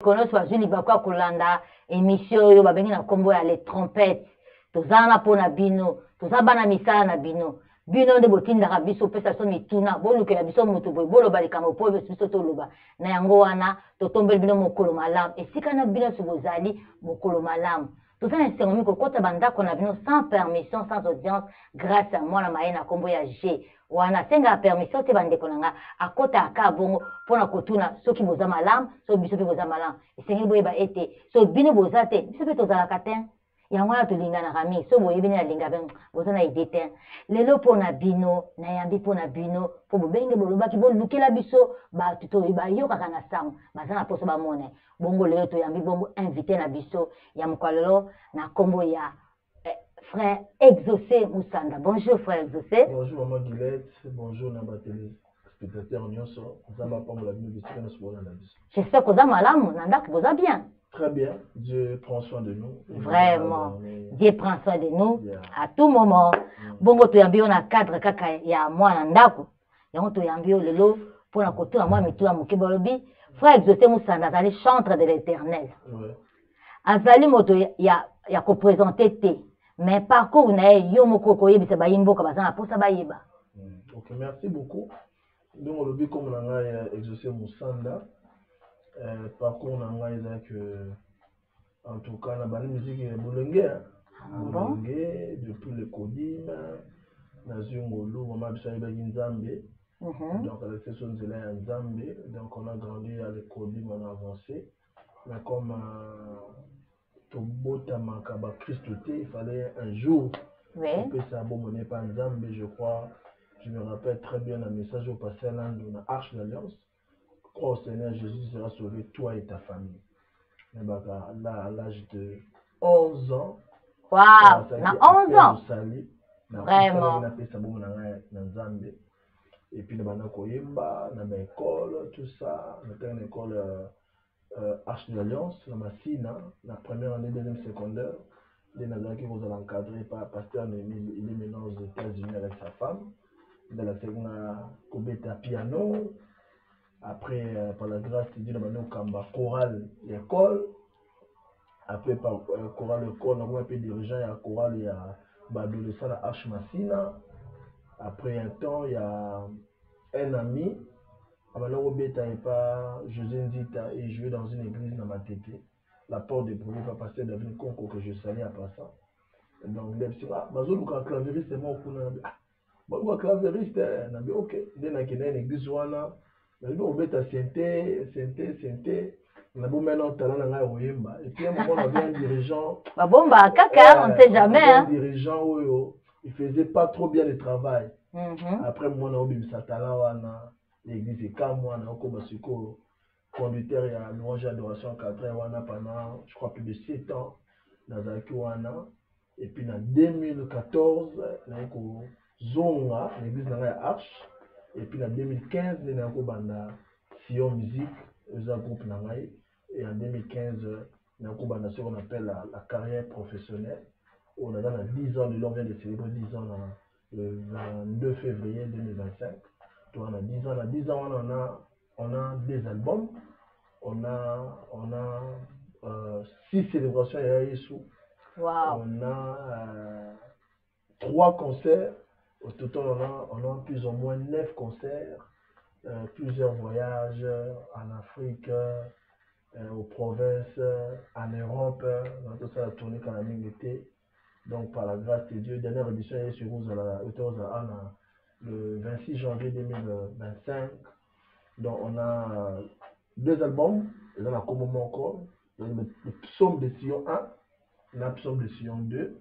kono so azuli bakwa kolanda émission yo babengi na kombo ya les trompettes tozana pona bino tozabana misala na bino bino nde botindaka biso pesa so mituna bolukela biso moto boy boloba likambo po biso toloba na yango wana totombeli bino mokolo malamu esika na bino so bozali mokolo malamu tozana esengo miko kota bandako na bino sans permission sans audience grâce à moi na mayena kombo ya G wana senga permission te bandeko nanga akota aka bongo pona kotuna soki boza malamu so biso pe boza malamu esengi boyeba ete so bino boza te biso pe tozalaka te yango wana tolinganaka mingi so boyebi nde nalinga be boza na ide te lelo mpona bino nayambi mpona bino mpo bobenge bolobaki bolukela biso bato to bayokaka na sango baza na poso bamona bongo lelo toyambi bongo invité na biso ya mokolo na kombo ya frère Exaucé Moussanda. Bonjour frère Exaucé. Bonjour maman Guilette, bonjour Namba téléspectateur Nyonso. J'espère que vous avez malamu, vous avez bien. Très bien, Dieu prend soin de nous. Vraiment, Dieu prend soin de nous à tout moment. Bongo toyambio na cadre kaka ya mwana ndako. Yango toyambio lelo pona kotuna mwa mitu ya moke bolobi. Frère Exaucé Moussanda azali chantre de l'Éternel. Azali moto ya ko présenter te. Mais parcours na yo moko koyebisa bayimboka bazana posa bayeba. OK, merci beaucoup. Donc on le dit comme on a Exaucé Moussanda. Parcours na ngai eza que en tout cas na bani musique ya bolenge. Bolenge depuis le Kodim na Zungolo mama biso ba Nzambe. Donc la session de la Nzambe, donc on a grandi à le Kodim, on a avancé. Mais comme il fallait un jour que ça abonne pas Nzambe, je crois. Je me rappelle très bien un message au passé à l'Inde, Arche d'Alliance. Crois au Seigneur Jésus sera sauvé, toi et ta famille. Mais là, à l'âge de 11 ans, waouh, na 11 ans, vraiment. Et puis, on a koyemba, on a école, tout ça, on a une école Arche de l'Alliance, la Massina, la première année, deuxième secondaire. Les Nazarés qui vous ont encadré par pasteur, il est maintenant aux États-Unis avec sa femme. De la seconde, Kobeta piano. Après, par la grâce de Dieu, on a Kamba chorale l'école. Après, par chorale l'école, on a un peu dirigeant, il y a chorale, il y a adolescent à Arche Massina. Après un temps, il y a un ami. Alors, Obeta et pas José Nzita, et jouait dans une église dans ma tête. La porte de Brûlé va passer dans une concours que je salais à passant. Donc, les petits, le clavieriste, c'est moi qui le clavieriste, ok. Dès qu'il y a une église, Obeta Senté, on a beau maintenant talent dans la Oyemba. Et puis, à un moment, on avait un dirigeant. Bon, bah, caca, on ne sait jamais. Un dirigeant, il faisait pas trop bien le travail. Après, moi, on a oublié sa talent, l'église est calme, on a commencé conducteur et à louange adoration encadré pendant, je crois, plus de 7 ans dans Zakiwana. Et puis en 2014, on a Zonga, l'église dans la Arche. Et puis en 2015, on a Banda Sion Musique, un groupe Nangaï. Et en 2015, on a ce qu'on appelle la carrière professionnelle. On a dans 10 ans, on vient de célébrer 10 ans le 22 février 2025. On a 10 ans, on a 2 albums, on a 6 célébrations à Yesu. Wow. On a 3 concerts. Au total, on a plus ou moins 9 concerts, plusieurs voyages en Afrique, aux provinces, en Europe. On a tout ça tourné quand la ligne était. Donc, par la grâce de Dieu, dernière édition est sur le 26 janvier 2025. Donc, on a 2 albums. On a comme encore le psaume de Sion 1, le psaume de Sion 2.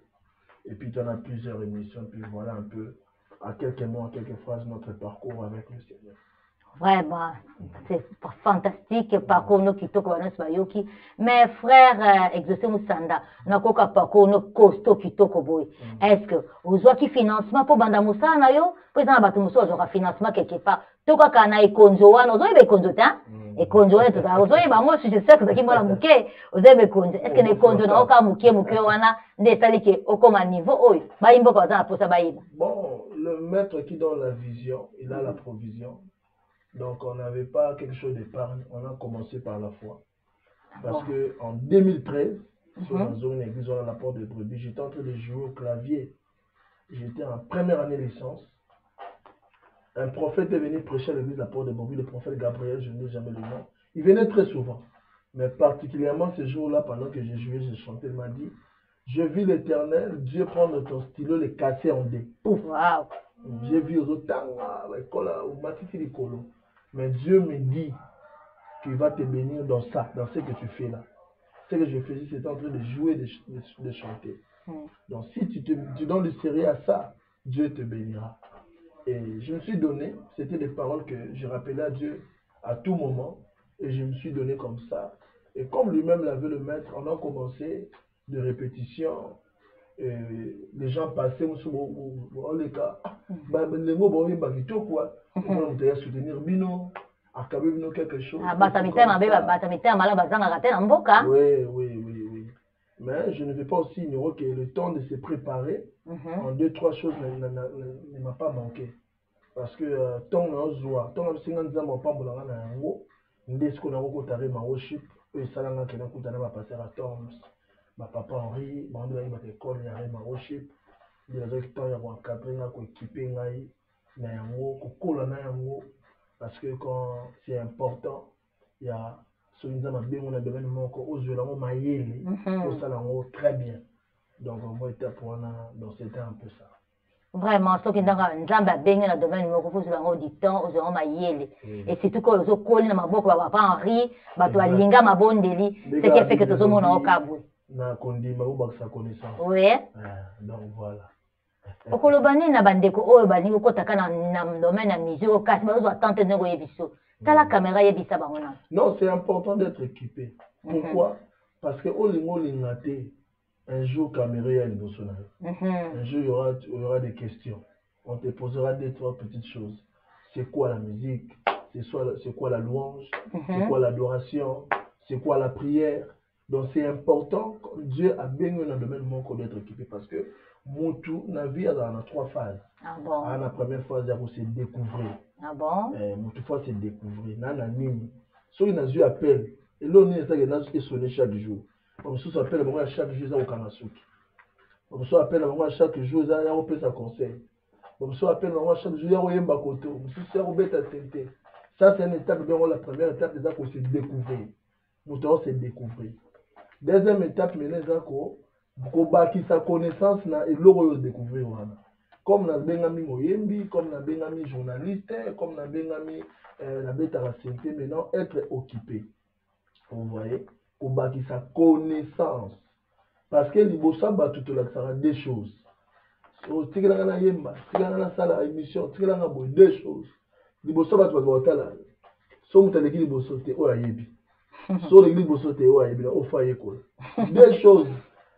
Et puis, on a plusieurs émissions. Puis voilà un peu, à quelques mots, en quelques phrases, notre parcours avec le Seigneur. Vraiment, c'est fantastique parcours no kitoko banos bayoki. Mais frère Exaucé Moussanda, na koka parcours no costo kitoko boy. Est-ce que vous avez qui financement pour banda Moussa na yo? Pour exemple batu Moussa vous financement quelque part. Toka kana ikonzo wana, vous avez ikonzo ta? Ikonzo wana toka. Vous avez bango si je sais que qui mala muke, vous avez ikonzo. Est-ce que ne ikonzo na oka muke wana nde sali ke okoma niveau oy? Ba imbo ka za posa ba iba. Bon, le maître qui donne la vision, il a la provision. Donc, on n'avait pas quelque chose d'épargne. On a commencé par la foi. Parce que en 2013, sur la zone église, on a la porte de brebis, j'étais en train de jouer au clavier. J'étais en première année de licence. Un prophète est venu prêcher à l'église la porte de brebis, le prophète Gabriel, je n'ai jamais le nom. Il venait très souvent. Mais particulièrement ce jour-là, pendant que j'ai joué, j'ai chanté, il m'a dit, je vis l'Éternel, Dieu prendre ton stylo, le casser en deux. Pouf! Wow. J'ai vu aux autres, mais Dieu me dit qu'il va te bénir dans ça, dans ce que tu fais là. Ce que je faisais, c'était en train de jouer, de chanter. Donc si tu donnes du sérieux à ça, Dieu te bénira. Et je me suis donné, c'était des paroles que je rappelais à Dieu à tout moment, et je me suis donné comme ça. Et comme lui-même l'avait le maître, on a commencé de répétitions. Les gens passaient dans les cas, les mots bon quoi, on va soutenir Bino, accaber Bino quelque chose. Oui. Mais je ne vais pas aussi ignorer que le temps de se préparer en 2-3 choses ne m'a pas manqué. Parce que tant on a 50 ans, on pas boulanga na yango, ndé ce qu'on a rencontré ma worship, et ça là qui n'a pas de passer à Toms, ma papa Henri, ma mère m'a école il y a ma worship, il y a des temps il y a encadré na ko équiper ngai na yango ko kola na yango parce que quand c'est important, il y a ce qui nous a bien on a besoin de mon ko ozo la mo mayele, pour ça là très bien. Donc moi était pour donc c'était un peu ça. Vraiment, ce qui est dans le domaine de la du temps, aux hommes mayele. Et c'est tout que les autres collent dans ma boque, papa Henri, bateau linga ma bonne délit, ce qui fait que tout le monde a au cabou. Na kondi ma ou sa connaissance. Oui. Donc voilà. Okolobani na bandeko oyo bani ko taka na domaine de musique kasi bazo attente ngo yebiso. Tala caméra yebisa bango na. Non, c'est important d'être équipé. Pourquoi? Parce que olingo lingate. Un jour, caméra est un jour, il y aura des questions. On te posera 2-3 petites choses. C'est quoi la musique? C'est quoi la louange? C'est quoi l'adoration? C'est quoi la prière? Donc c'est important. Dieu a bien eu un domaine d'être équipé parce que Moutou, la vie a 3 phases. Ah bon? La première phase, c'est découvrir. Ah bon? Moutou phase, c'est découvrir. Nana nini. So il a eu appel. Et là, on est sonné chaque jour. On se appelle à chaque jour au Kamasuki. On se appelle à chaque jour à sa conseil. On se appelle à chaque jour à Yembakoto. On se appelle à Santé. Ça, c'est une étape, la première étape, c'est se découvrir. Nous c'est découvrir. Deuxième étape, c'est bâtir sa connaissance et le découvrir. Comme na bengami moyembi, comme na bengami journaliste, comme na bengami la bête à la santé, maintenant être occupé. Vous voyez? Pour bâtir sa connaissance. Parce que l'Ibosa bat tout là, ça a deux choses. So, tu as na yemba, tu as na sala émission, tu as na boy deux choses. L'Ibosa bat tout là. So, tu as l'équipe l'Ibosa te o ayebi. So, l'équipe l'Ibosa te o ayebi, o fa yeko. Deux choses.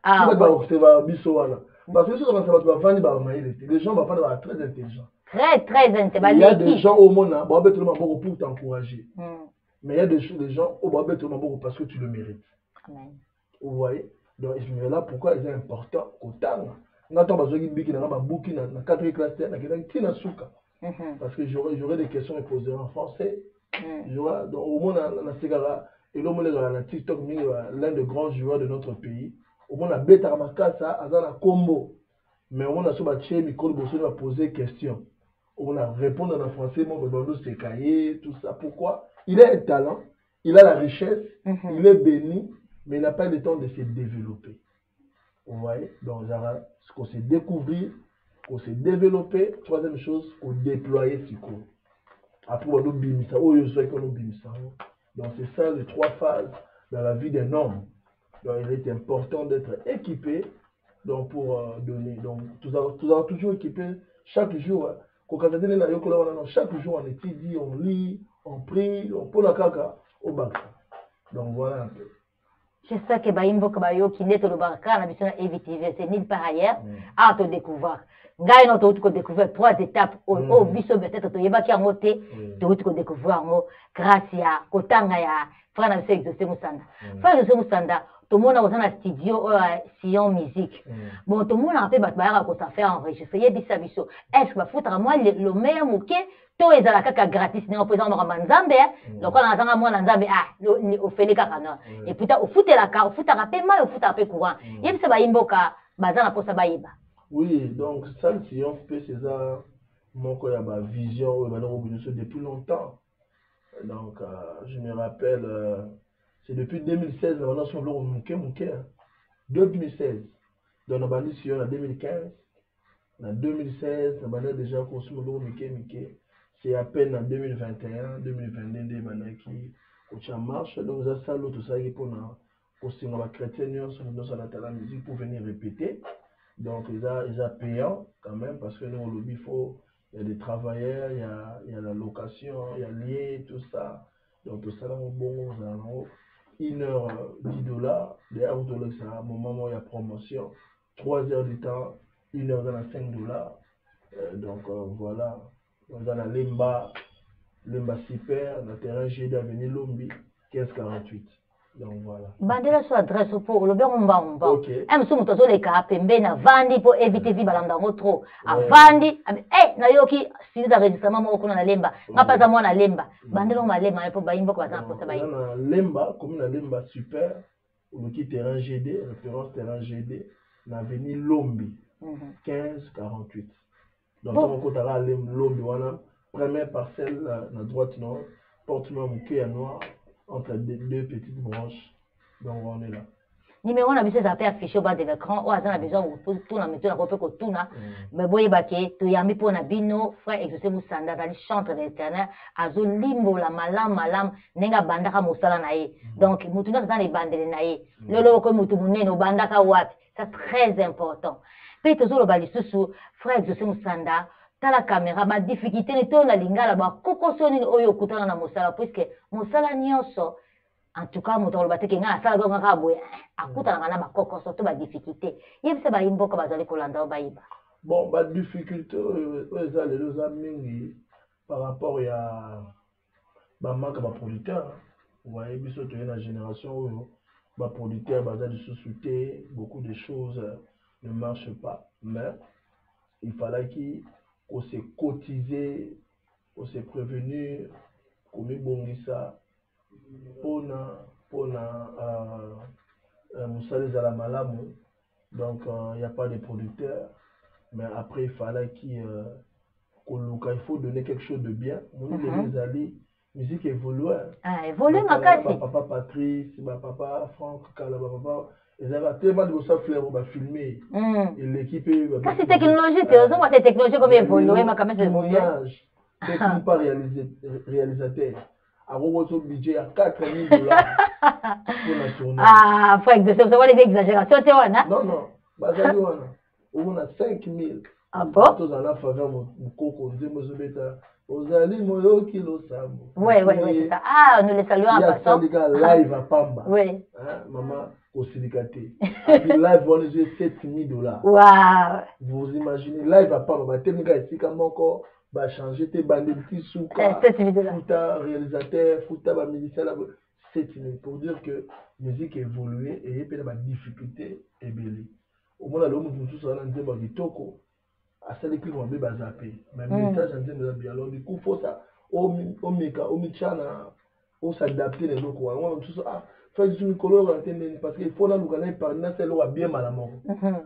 Ah. Tu vas observer biso wana. Parce que ça va vendre ba maïle. Les gens vont faire très intelligents. Très intelligents. Il y a des gens au monde, bon ben tout le monde pour t'encourager. Mais il y a des gens au Babel parce que tu le mérites. Amen. Vous voyez? Donc, là, pourquoi il est important autant. On attend parce que j'aurai des questions à poser en français. Donc, au moins, et l'homme TikTok, l'un des grands joueurs de notre pays. Au moins, on a combo. Mais on a poser des questions. On a répondu en français, c'est cahier, tout ça. Pourquoi? Il a un talent, il a la richesse, il est béni, mais il n'a pas le temps de se développer. Vous voyez? Donc, ce qu'on s'est découvrir, qu'on s'est développé. Troisième chose, qu'on déployer ce qu'on. Après, on a bimisa. Donc, c'est ça les 3 phases dans la vie d'un homme. Donc, il est important d'être équipé donc, pour donner. Donc, tout avons toujours équipé chaque jour. Chaque jour, on étudie, on lit, on prie, on pose la caca au bac. Donc, voilà un peu. Je sais que Baimbo Kabayo qui n'est le barca, la mission éviter, c'est nulle part ailleurs, à te découvrir. Gagne notre autre découvrir 3 étapes. Au biso peut-être tu y vas qui a monté, tu autre découvrir grâce à Kotanga ya frère na biso Exaucé Musanda frère Exaucé Musanda tomona kozana studio Sion musique bon tomona pe bato bayaka ko ça faire enregistrer yebisa biso est-ce que bafutaka moi le meilleur moke to ezala kaka gratis ndenge mpo ezanga makambo nzambe lokola nazanga mwana nzambe ofeli kaka non et puis ofutaka mpe mai ofutaka mpe courant yebisa bayimboka baza na mposa bayeba. Oui, donc ça le Sion mpe c'est ça moko ya ba vision oyo banoko biso depuis longtemps. Donc je me rappelle c'est depuis 2016 on a son logo muke 2016 donc on a bandi Sion en 2015 en 2016 on a déjà consommé logo muke c'est à peine en 2021 2022 des banaki au marche donc ça l'autre ça qui pour na aussi on va chrétien nous on a la musique pour venir répéter donc ils a payant quand même parce que nous au lobby faut il y a des travailleurs il y a la location il y a lié tout ça donc tout ça là bon $1 $10 d'ailleurs $1 c'est un moment où il y a promotion 3 heures du temps $1 dans $5 donc voilà dans la Lemba super dans terrain G d'avenue Lombi 1548 donc voilà bandela so adresse pour le bien mbamba em so muto so le ka pembe na vandi pour éviter vi balanda trop avandi na yoki si da registrement moko na Lemba ngapa za mwana Lemba bandela ma Lemba pour bayimbo ko bazana pour ça bayimbo na Lemba comme na Lemba super le qui terrain GD référence terrain GD na avenue Lombi 1548 donc on côté là Lombi wana première parcelle na droite nord porte noire mouké noir entre deux petites branches donc on est là numéro na biso ça peut afficher au bas de l'écran ou azana besoin tout na méthode na ko ko tuna mais boye baké to yami po na bino frère Exaucé Musanda dali chantre de l'Éternel azo limbo la malam nenga bandaka mosala na ye donc mutu na zana bandele na ye lolo ko mutu munene bandaka wapi c'est très important pe to zo bali susu frère Exaucé Musanda la caméra ba difficulté ne to na lingala ba kokosoni oyo kutana na mosala puisque mosala nyonso en tout cas moto ba teke nga sala go nga boye akutana na ba kokoso to ba difficulté yebisa ba imboka bazali kolanda ba yiba bon ba difficulté eza les deux mingi par rapport ya ba manque ba producteur vous voyez biso to na génération oyo ba producteur bazali sous-souté beaucoup de choses ne marchent pas mais il fallait qu'on s'est cotisé, qu'on s'est prévenu, qu'on ait bon ça, pour Moussales à la Malamu. Donc il n'y a pas de producteur, mais après il fallait il faut donner quelque chose de bien. Nous les alliés, musique évolue. Ah, évolue ma casse. Papa Patrice, papa Franck, papa. Ils avaient tellement de ça fleurs, on va filmer. Et l'équipe. C'est technologie, c'est technologie comme évoluer, ma caméra évolue. Technique pas réalisateur. À votre budget à $4 000 pour la tournée. Ah, frère, c'est vraiment des exagérations, tu vois, non? Non, Bazali, on a 5 000. Ah bon? Tous en a faveur, mon coco, aux alliés, mon kilo sambo. Oui, c'est ça. Ah, nous les saluons en passant. Il y a un live à Pamba. Oui. Maman, au Silicate. Live, on a $7 000. Waouh. Vous imaginez, live à Pamba, Témiga ici, comme encore, va changer tes bandits, petits sous. $7 000. Fouta, réalisateur, Fouta, musicien, 7 000. Pour dire que la musique évolue et il y a des difficultés et belé. Au moins, l'homme, nous tous, on a un toko. À celle qui vont bien zapper. Mais le message en train de bien. Alors, du coup, il faut ça. Au Michana, au s'adapter les locaux. On tout ça. Faire du color parce qu'il faut là, nous gagner par une seule loi bien mal à mort.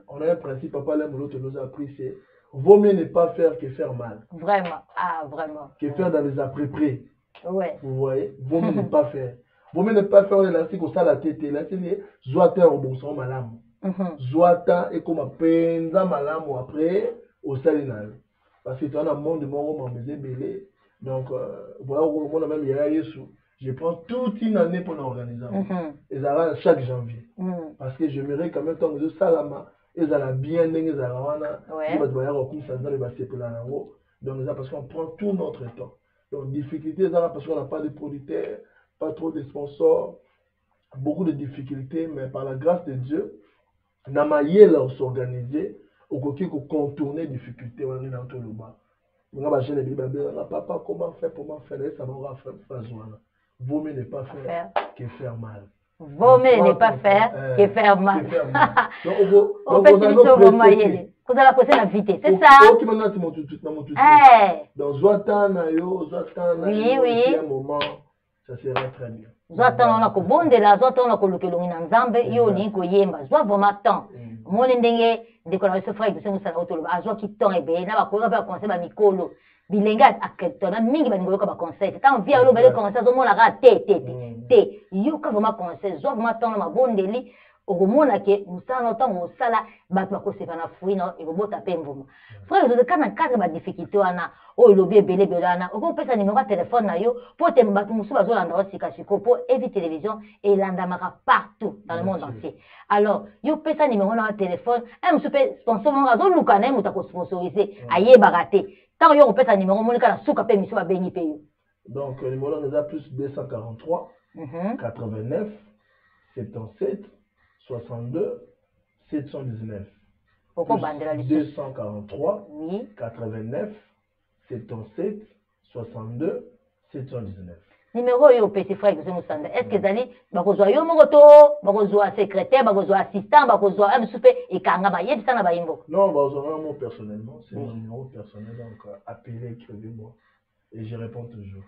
On a un principe, papa, l'autre nous a appris, c'est vaut mieux ne pas faire que faire mal. Vraiment. Ah, vraiment. Que faire dans les après-près. Ouais. Vous voyez, vaut mieux ne pas faire. Vaut mieux ne pas faire l'élastique au salaire tête. L'élastique, Zoata au bon son malam. Zoata et comme un penza malam après. Au salinal parce que tu as un monde de mon belé donc voilà on a même je prends toute une année pour l'organiser et ça va chaque janvier parce que je me quand même tant que salama et ça la bien dingue ça wana il va devoir comme ça dans les bassins pour la donc ça parce qu'on prend tout notre temps donc difficulté ça parce qu'on n'a pas de producteurs pas trop de sponsors beaucoup de difficultés mais par la grâce de Dieu na maïela on s'organiser au côté qu'on contourner difficultés on est dans tout le bas on a jeune bébé papa comment faire ça va faire vaut mieux ne pas faire que faire mal. Vaut mieux ne pas faire que faire mal. Donc, vous allez prêter la vitesse, c'est ça? Donc, oui. Un moment, ça sera très bien. Zwatan on a ko bondela, zwatan on a ko lukelongi na nzambe, yo ni ko yemba, zwa vraiment temps. Moni ndenge ndeko na so frère de musala otoloba, azwa ki temps ebe na ba ko ba conseil ba mikolo. Bilenga aketona mingi ba ningo yoka ba conseil. Tant via lo ba conseil zo mona ka te. Yo ka vraiment conseil, zwa vraiment temps na mabondeli. Okomona ke musala ntango osala bato bakosepa na fruit na ekobota pe mvuma. Frère de kana cadre ba difficulté wana o lobi ebele belana okopesa numéro ya téléphone na yo po te bato musu bazolanda o sika siko po Evi Télévision elandamaka partout dans le monde entier. Alors yo pesa numéro na téléphone un musu pe sponsor mo azoluka na muta ko sponsoriser ayebaka te. Tant yo kopesa numéro monika na suka pe misu ba bengi pe yo. Donc le numéro nous a plus 243 89 77 62 719. Pourquoi 243 89 77 62 719. Numéro yo petit frère que Musanda. Est-ce que Zali bakozwa yo mokoto, bakozwa secrétaire, bakozwa assistant, bakozwa un soupe et kanga ba yebisa na ba yimbo? Non, bakozwa moi personnellement, c'est mon numéro personnel donc appelez, écrivez-moi. Et je réponds toujours.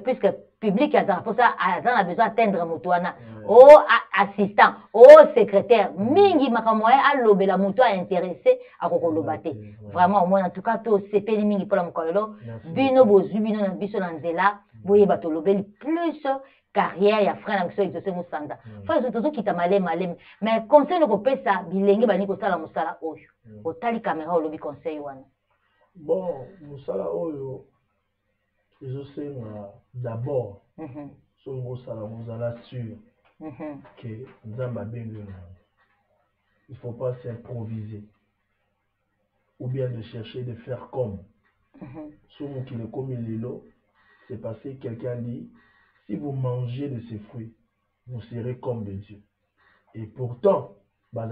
Puisque public a pour ça a besoin d'atteindre Moutouana. Oh assistant, oh secrétaire, mingi makamoya a lobé la Moutoua intéressé à Kokolobate. Vraiment, moi en tout cas, tout c'est péni mingi pour la Moukololo. Bino bozu, bino na biso nanzela, boye bato lobé plus carrière ya frère na biso exaucé Moussanda. Frère zotozo kita malem. Mais conseil no kopesa bilenge bani ko sala musala oyo. Otali caméra lobi conseil wana. Bon, musala oyo je sais d'abord, si vous allez sûr que nous avons bien. Il ne faut pas s'improviser ou bien de chercher de faire comme. Si vous qui le comme l'îlot, c'est parce que quelqu'un dit si vous mangez de ces fruits, vous serez comme de Dieu. Et pourtant, en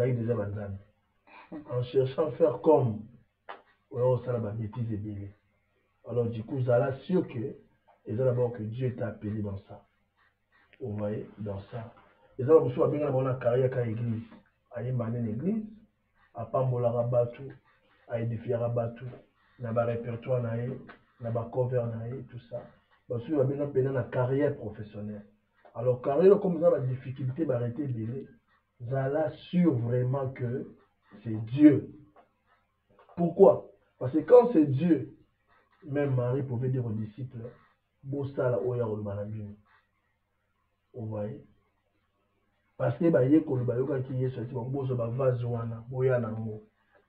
cherchant à faire comme, on va faire des bêtises et bêtises. Alors du coup, vous allez sûr que, et d'abord que Dieu t'a appelé dans ça. Vous voyez, dans ça. Et ça, vous avez bien une carrière à l'église. À une église, à Pambola Rabatou, à édifier Rabatou, dans le répertoire, dans le cover, tout ça. Parce que vous avez bien une carrière professionnelle. Alors, carrière, comme vous avez la difficulté d'arrêter de vous allez sûr vraiment que c'est Dieu. Pourquoi? Parce que quand c'est Dieu, même Marie pouvait dire aux disciples, Bostala Oya Olubanabino. Vous voyez? Parce que bah Kolubayoka qui est sorti, Bozo Bavazuana, Boya Namo,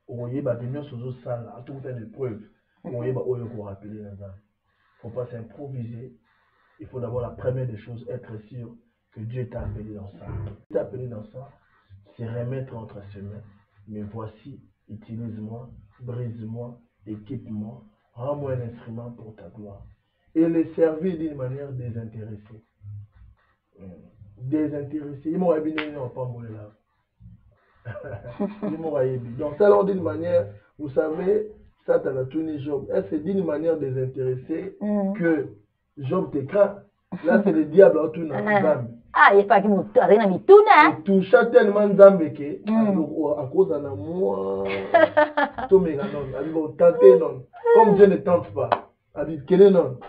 Oye Babino Sozo Sala, à tout fait de preuves, Oye Ba Oyo pour rappeler les âmes. Il ne faut pas s'improviser. Il faut d'abord la première des choses, être sûr que Dieu t'a appelé dans ça. T'a appelé dans ça, c'est remettre entre ses mains. Mais voici, utilise-moi, brise-moi, équipe-moi. Rends-moi un instrument pour ta gloire. Et les servir d'une manière désintéressée. Désintéressée. Il m'aurait bien dit, non, pas mon là. Il m'aurait dit. Donc, ça, d'une manière, vous savez, ça, tu as tourné Job. Est-ce que c'est d'une manière désintéressée que Job te craint? Là, c'est le diable en tout dans ah, il n'y a pas qui m'a tout, hein? Il toucha tellement Nzambe que, à cause d'un amour, tout me non, tenter non. Comme Dieu ne tente pas, a dit quel est non.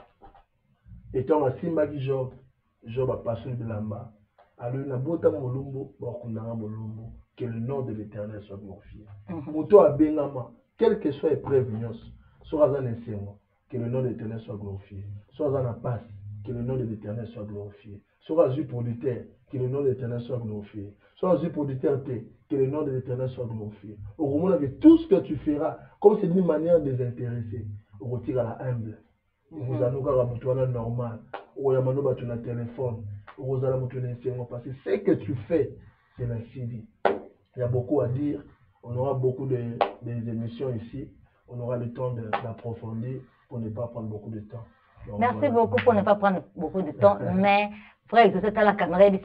Et quand on Simba qui Job a passé de là-bas. Alors, il a beau temps molumbo, molumbo, que le nom de l'Éternel soit glorifié. Mouto a Bengama, quelle que soit l'épreuve, soit dans les serments, que le nom de l'Éternel soit glorifié. Soit dans la passe, que le nom de l'Éternel soit glorifié. Soit à pour du terre, que le nom de l'Éternel soit glorifié. Soit à pour du terre, que le nom de l'Éternel soit glorifié. Au moment où tout ce que tu feras, comme c'est d'une manière désintéressée, on retire à la humble. Vous allez nous normal. Ou y a mano batu na téléphone. Ou vous allez nous parce que ce que tu fais, c'est la CD. Il y a beaucoup à dire. On aura beaucoup des émissions ici. On aura le temps d'approfondir pour ne pas prendre beaucoup de temps. Donc, merci voilà. Beaucoup pour ne pas prendre beaucoup de temps. Mais, frère, que c'est à la caméra, il y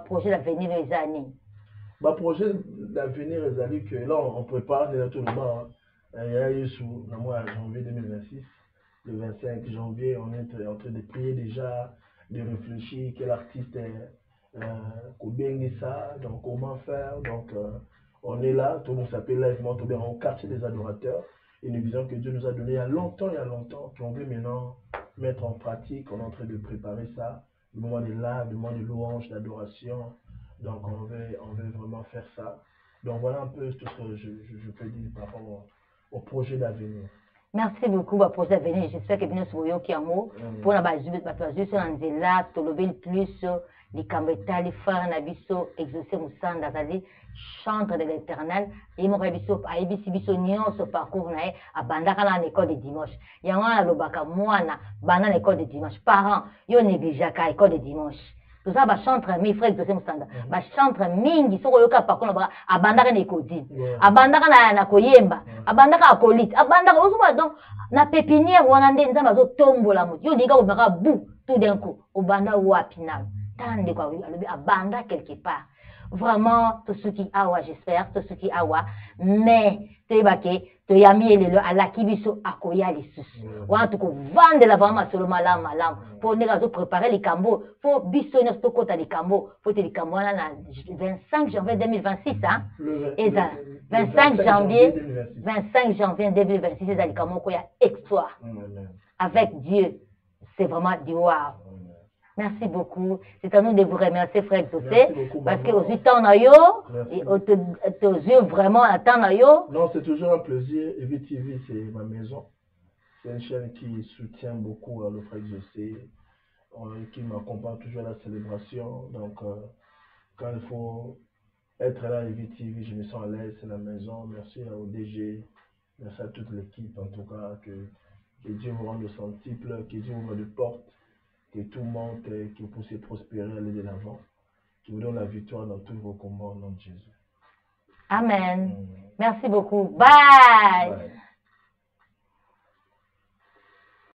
projet d'avenir les années. Projet d'avenir les années que là, on prépare tout le monde. Il y a eu sous le mois de janvier 2026. Le 25 janvier, on est en train de prier déjà. de réfléchir, quel artiste est ça, donc comment faire. Donc on est là, tout le monde s'appelle Live Montauban au quartier des adorateurs. Une vision que Dieu nous a donnée il y a longtemps, qu'on veut maintenant mettre en pratique. On est en train de préparer ça, le moment de live, le moment de louange, d'adoration. Donc on veut vraiment faire ça. Donc voilà un peu tout ce que je peux dire par rapport au projet d'avenir. Merci beaucoup pour projet d'avenir. J'espère que bien sûr qui amo pour la base de la tolobel plus les cambeta les frères nabiso exaucer musanda c'est-à-dire chantre de l'Éternel et mon rabiso a ebisi biso nyonso parcours na abandaka na école de dimanche yango na lobaka mwana bana na école de dimanche parents yo négligeaka école de dimanche tout ça ba chantre mi frère exaucer musanda ba chantre mingi soko yoka parcours na abandaka na école abandaka na koyemba abandaka akolite abandaka osuba donc na pépinière wana nde nzambe azotombola moto yo linga kobaka bu tout d'un coup obanda wapi na tande kwa alobi abanda quelque part vraiment tout ce qui awa j'espère tout ce qui awa mais toyebake toyami elelo alaki biso akoya lisusu wana tokovandela vraiment masolo malamu malamu mpo ndenge azopréparer likambo mpo biso nyonso tokota likambo po te likambo wana na 25 janvier 2026 eza 25 janvier 2026 eza likambo moko ya exploit avec Dieu c'est vraiment du wow. Merci beaucoup. C'est à nous de vous remercier, frère Exaucé, parce que aux temps nayo et aux yeux vraiment à temps nayo. Non, c'est toujours un plaisir. EVTV, c'est ma maison. C'est une chaîne qui soutient beaucoup le frère Exaucé, qui m'accompagne toujours à la célébration. Donc, quand il faut être là à EVTV, je me sens à l'aise, c'est la maison. Merci au DG, merci à toute l'équipe, en tout cas, que Dieu vous rende au centuple, que Dieu vous ouvre de portes. Que tout le monde, que vous puissiez prospérer, aller de l'avant. Que vous donne la victoire dans tous vos combats au nom de Jésus. Amen. Merci beaucoup. Bye. Bye.